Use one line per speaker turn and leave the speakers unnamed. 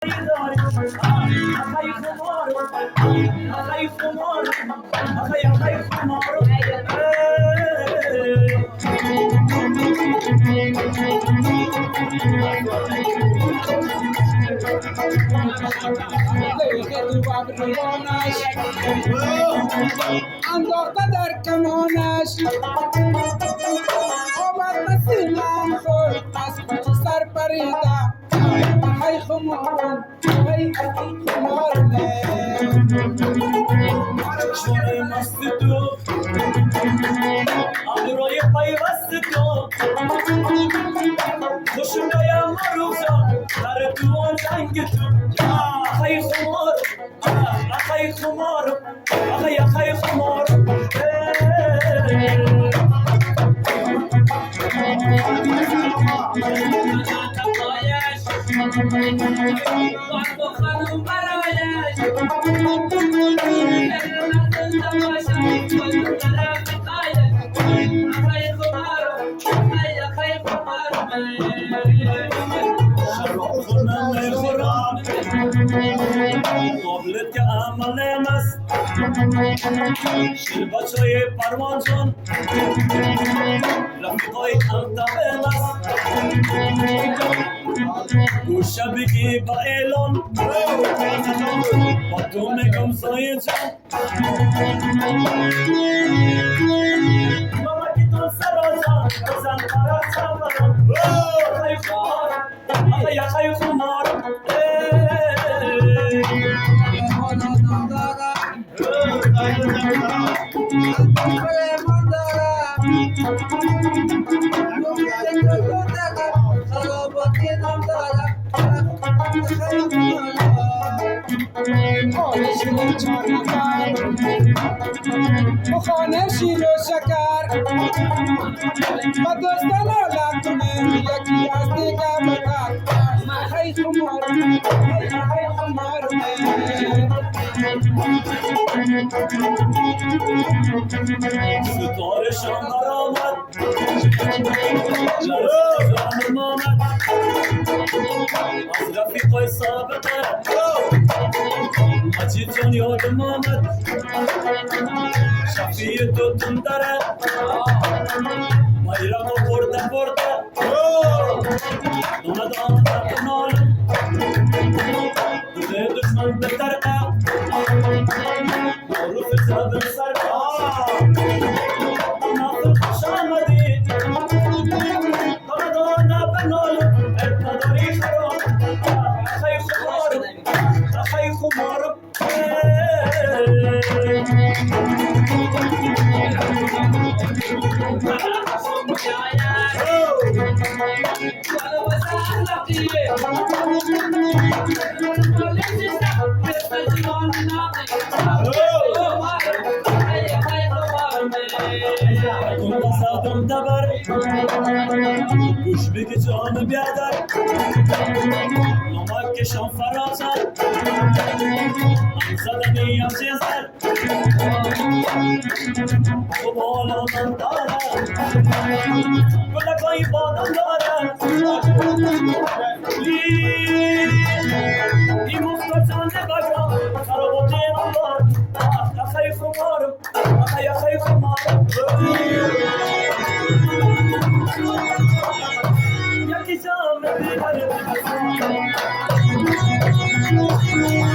ando kadar kamonash obat nasilam khol as sar parida hay khumar hay khumar
شونه مست تو ابروی پیوست تو خوشگایم روزا در تو جنگ تو آخای خمار آخای خمار آخای خمار قابلت که عمل مست شلبچای پروانجان رفیقای همتبه مست گوشه بگی با اعلان با تو میگم سایه جان مامکی تو سرازان بزن برا چمران خیلی خمار خیلی خمار
خانه شیر و شکر با دوستان لطمه یکی از دیگه بکر خیلی خمار خیلی خمار
ستاره شام برآمد جانم آمد از رفیقای سابقه مجید جان یادم آمد شفیع تو تندره مایرم برده اومد آمد کنالم دوله دشمن بترقه معروف زدن سرکه نافل خوش آمدی کانادا نبنالم ارتداری خرام خیلی خمارم خیلی خمارم زدم دبر گوش بگی جان بیادر نمک کشم فرازم هم زدنی هم چیزر تو بالاتن دارم گلکایی بادم دارم